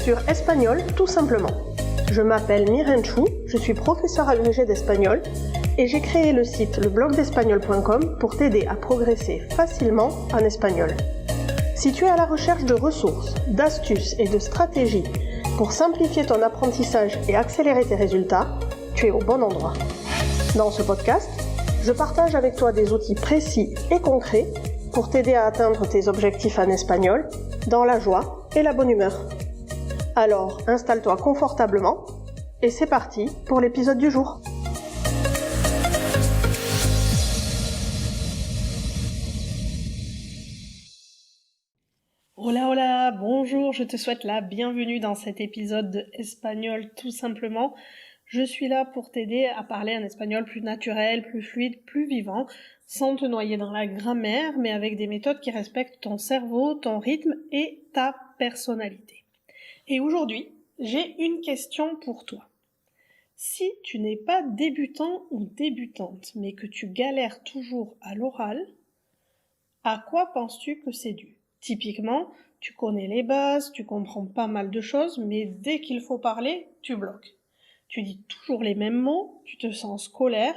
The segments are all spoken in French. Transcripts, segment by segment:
sur Espagnol tout simplement. Je m'appelle Miren Chou, je suis professeure agrégée d'espagnol et j'ai créé le site leblogdespagnol.com pour t'aider à progresser facilement en espagnol. Si tu es à la recherche de ressources, d'astuces et de stratégies pour simplifier ton apprentissage et accélérer tes résultats, tu es au bon endroit. Dans ce podcast, je partage avec toi des outils précis et concrets pour t'aider à atteindre tes objectifs en espagnol dans la joie et la bonne humeur. Alors, installe-toi confortablement et c'est parti pour l'épisode du jour. Hola hola, bonjour, je te souhaite la bienvenue dans cet épisode de Espagnol tout simplement. Je suis là pour t'aider à parler un espagnol plus naturel, plus fluide, plus vivant, sans te noyer dans la grammaire, mais avec des méthodes qui respectent ton cerveau, ton rythme et ta personnalité. Et aujourd'hui, j'ai une question pour toi. Si tu n'es pas débutant ou débutante, mais que tu galères toujours à l'oral, à quoi penses-tu que c'est dû ? Typiquement, tu connais les bases, tu comprends pas mal de choses, mais dès qu'il faut parler, tu bloques. Tu dis toujours les mêmes mots, tu te sens scolaire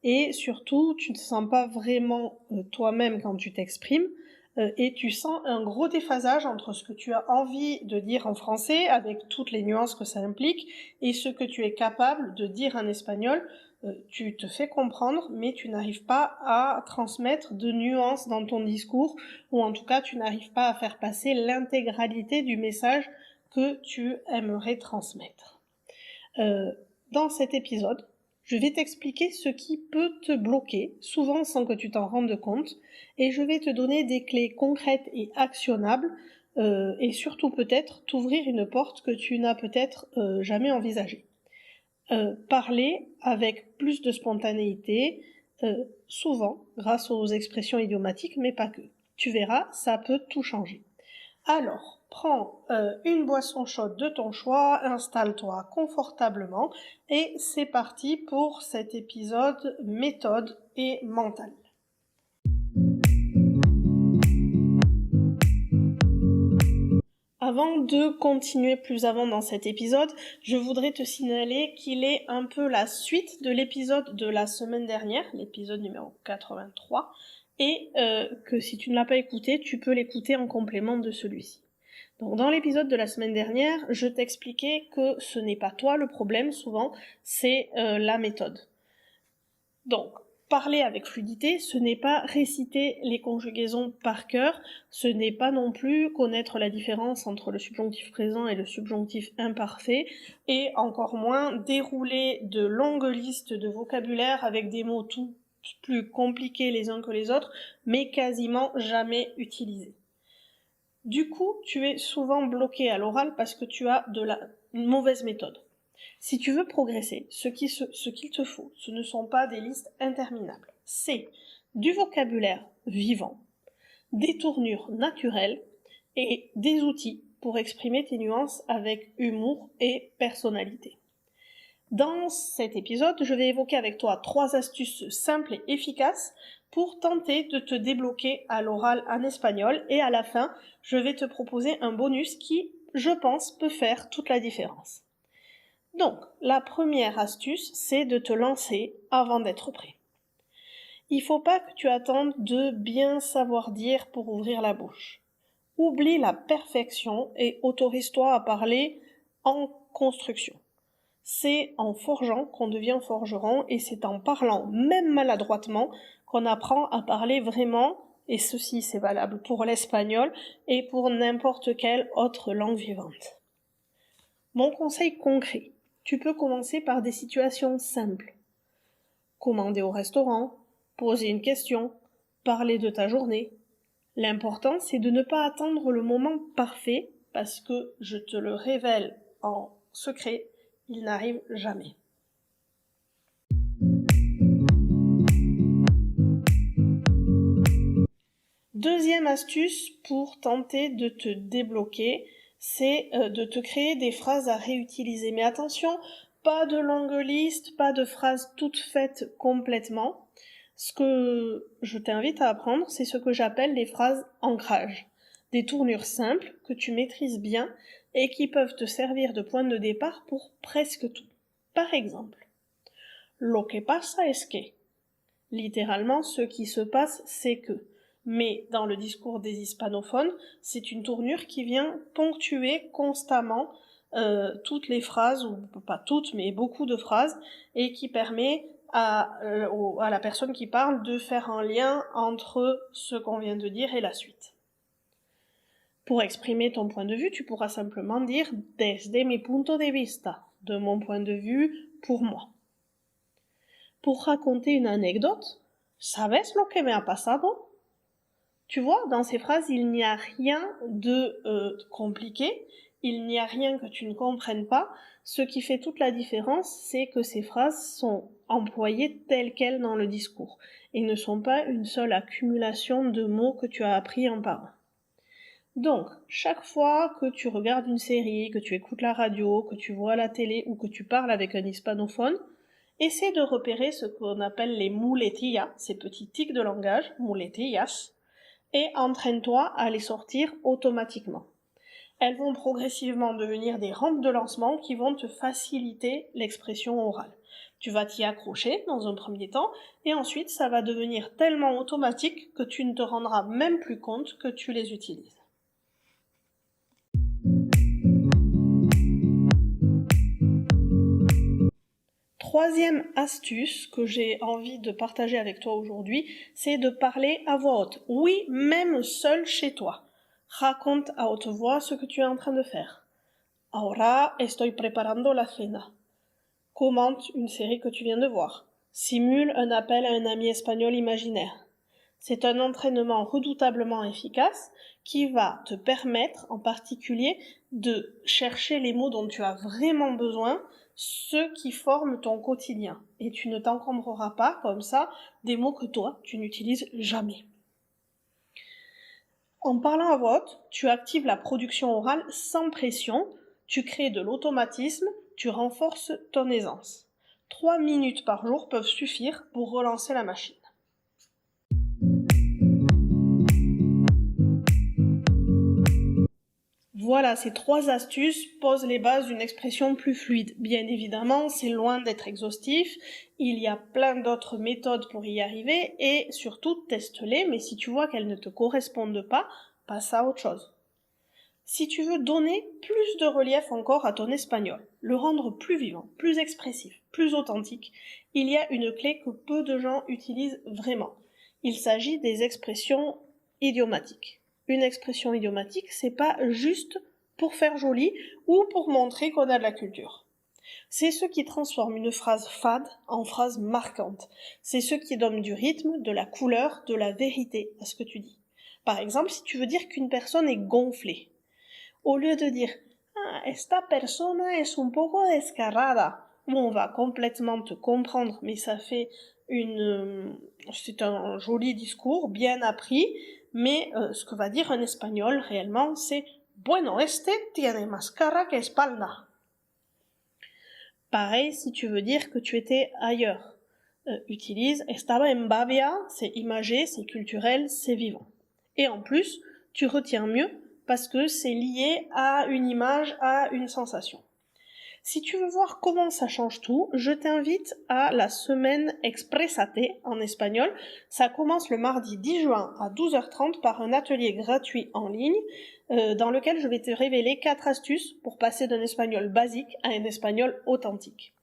et surtout, tu ne te sens pas vraiment toi-même quand tu t'exprimes et tu sens un gros déphasage entre ce que tu as envie de dire en français avec toutes les nuances que ça implique et ce que tu es capable de dire en espagnol. Tu te fais comprendre, mais tu n'arrives pas à transmettre de nuances dans ton discours, ou en tout cas, tu n'arrives pas à faire passer l'intégralité du message que tu aimerais transmettre. Dans cet épisode, je vais t'expliquer ce qui peut te bloquer, souvent sans que tu t'en rendes compte, et je vais te donner des clés concrètes et actionnables, et surtout peut-être t'ouvrir une porte que tu n'as peut-être jamais envisagée. Parler avec plus de spontanéité, souvent grâce aux expressions idiomatiques, mais pas que. Tu verras, ça peut tout changer. Alors, prends une boisson chaude de ton choix, installe-toi confortablement et c'est parti pour cet épisode méthode et mental. Avant de continuer plus avant dans cet épisode, je voudrais te signaler qu'il est un peu la suite de l'épisode de la semaine dernière, l'épisode numéro 83, et que si tu ne l'as pas écouté, tu peux l'écouter en complément de celui-ci. Donc, dans l'épisode de la semaine dernière, je t'expliquais que ce n'est pas toi le problème, souvent, c'est la méthode. Donc, parler avec fluidité, ce n'est pas réciter les conjugaisons par cœur, ce n'est pas non plus connaître la différence entre le subjonctif présent et le subjonctif imparfait, et encore moins dérouler de longues listes de vocabulaire avec des mots tout plus compliqués les uns que les autres, mais quasiment jamais utilisés. Du coup, tu es souvent bloqué à l'oral parce que tu as une mauvaise méthode. Si tu veux progresser, ce qu'il te faut, ce ne sont pas des listes interminables. C'est du vocabulaire vivant, des tournures naturelles et des outils pour exprimer tes nuances avec humour et personnalité. Dans cet épisode, je vais évoquer avec toi 3 astuces simples et efficaces pour tenter de te débloquer à l'oral en espagnol et à la fin, je vais te proposer un bonus qui, je pense, peut faire toute la différence. Donc, la première astuce, c'est de te lancer avant d'être prêt. Il faut pas que tu attendes de bien savoir dire pour ouvrir la bouche. Oublie la perfection et autorise-toi à parler en construction. C'est en forgeant qu'on devient forgeron et c'est en parlant, même maladroitement, qu'on apprend à parler vraiment, et ceci c'est valable pour l'espagnol et pour n'importe quelle autre langue vivante. Mon conseil concret, tu peux commencer par des situations simples. Commander au restaurant, poser une question, parler de ta journée. L'important c'est de ne pas attendre le moment parfait parce que, je te le révèle en secret, il n'arrive jamais. Deuxième astuce pour tenter de te débloquer, c'est de te créer des phrases à réutiliser. Mais attention, pas de longue liste, pas de phrases toutes faites complètement. Ce que je t'invite à apprendre, c'est ce que j'appelle les phrases ancrage. Des tournures simples que tu maîtrises bien et qui peuvent te servir de point de départ pour presque tout. Par exemple, lo que pasa es que. Littéralement, ce qui se passe, c'est que. Mais dans le discours des hispanophones, c'est une tournure qui vient ponctuer constamment toutes les phrases, ou pas toutes, mais beaucoup de phrases, et qui permet à la personne qui parle de faire un lien entre ce qu'on vient de dire et la suite. Pour exprimer ton point de vue, tu pourras simplement dire « desde mi punto de vista », de mon point de vue, pour moi. Pour raconter une anecdote, « ¿Sabes lo que me ha pasado ?» Tu vois, dans ces phrases, il n'y a rien de compliqué, il n'y a rien que tu ne comprennes pas. Ce qui fait toute la différence, c'est que ces phrases sont employées telles quelles dans le discours et ne sont pas une seule accumulation de mots que tu as appris un par un. Donc, chaque fois que tu regardes une série, que tu écoutes la radio, que tu vois la télé ou que tu parles avec un hispanophone, essaie de repérer ce qu'on appelle les muletillas, ces petits tics de langage, muletillas, et entraîne-toi à les sortir automatiquement. Elles vont progressivement devenir des rampes de lancement qui vont te faciliter l'expression orale. Tu vas t'y accrocher dans un premier temps, et ensuite ça va devenir tellement automatique que tu ne te rendras même plus compte que tu les utilises. Troisième astuce que j'ai envie de partager avec toi aujourd'hui, c'est de parler à voix haute. Oui, même seul chez toi. Raconte à haute voix ce que tu es en train de faire. Ahora estoy preparando la cena. Commente une série que tu viens de voir. Simule un appel à un ami espagnol imaginaire. C'est un entraînement redoutablement efficace qui va te permettre en particulier de chercher les mots dont tu as vraiment besoin, ceux qui forment ton quotidien. Et tu ne t'encombreras pas comme ça des mots que toi, tu n'utilises jamais. En parlant à voix haute, tu actives la production orale sans pression, tu crées de l'automatisme, tu renforces ton aisance. 3 minutes par jour peuvent suffire pour relancer la machine. Voilà, ces 3 astuces posent les bases d'une expression plus fluide. Bien évidemment, c'est loin d'être exhaustif, il y a plein d'autres méthodes pour y arriver et surtout teste-les, mais si tu vois qu'elles ne te correspondent pas, passe à autre chose. Si tu veux donner plus de relief encore à ton espagnol, le rendre plus vivant, plus expressif, plus authentique, il y a une clé que peu de gens utilisent vraiment. Il s'agit des expressions idiomatiques. Une expression idiomatique, c'est pas juste pour faire joli ou pour montrer qu'on a de la culture. C'est ce qui transforme une phrase fade en phrase marquante. C'est ce qui donne du rythme, de la couleur, de la vérité à ce que tu dis. Par exemple, si tu veux dire qu'une personne est gonflée, au lieu de dire « esta persona es un poco descarada », où on va complètement te comprendre, mais ça fait c'est un joli discours, bien appris, mais ce que va dire un espagnol réellement, c'est « bueno, este tiene más cara que espalda ». Pareil si tu veux dire que tu étais ailleurs. Utilise « estaba en Bavia », c'est imagé, c'est culturel, c'est vivant. Et en plus, tu retiens mieux parce que c'est lié à une image, à une sensation. Si tu veux voir comment ça change tout, je t'invite à la semaine Exprésate en espagnol. Ça commence le mardi 10 juin à 12h30 par un atelier gratuit en ligne dans lequel je vais te révéler 4 astuces pour passer d'un espagnol basique à un espagnol authentique.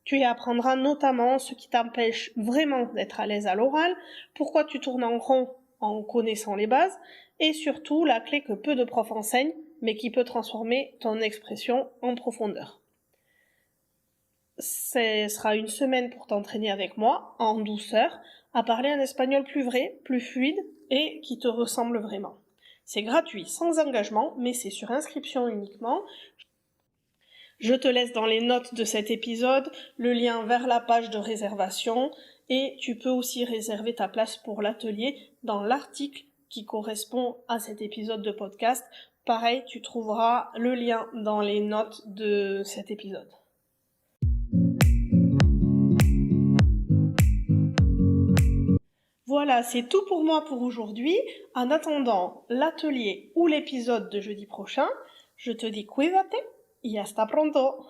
Tu y apprendras notamment ce qui t'empêche vraiment d'être à l'aise à l'oral, pourquoi tu tournes en rond en connaissant les bases, et surtout la clé que peu de profs enseignent, mais qui peut transformer ton expression en profondeur. Ce sera une semaine pour t'entraîner avec moi, en douceur, à parler un espagnol plus vrai, plus fluide, et qui te ressemble vraiment. C'est gratuit, sans engagement, mais c'est sur inscription uniquement. Je te laisse dans les notes de cet épisode le lien vers la page de réservation, et tu peux aussi réserver ta place pour l'atelier dans l'article qui correspond à cet épisode de podcast. Pareil, tu trouveras le lien dans les notes de cet épisode. Voilà, c'est tout pour moi pour aujourd'hui. En attendant l'atelier ou l'épisode de jeudi prochain, Je te dis cuídate y hasta pronto.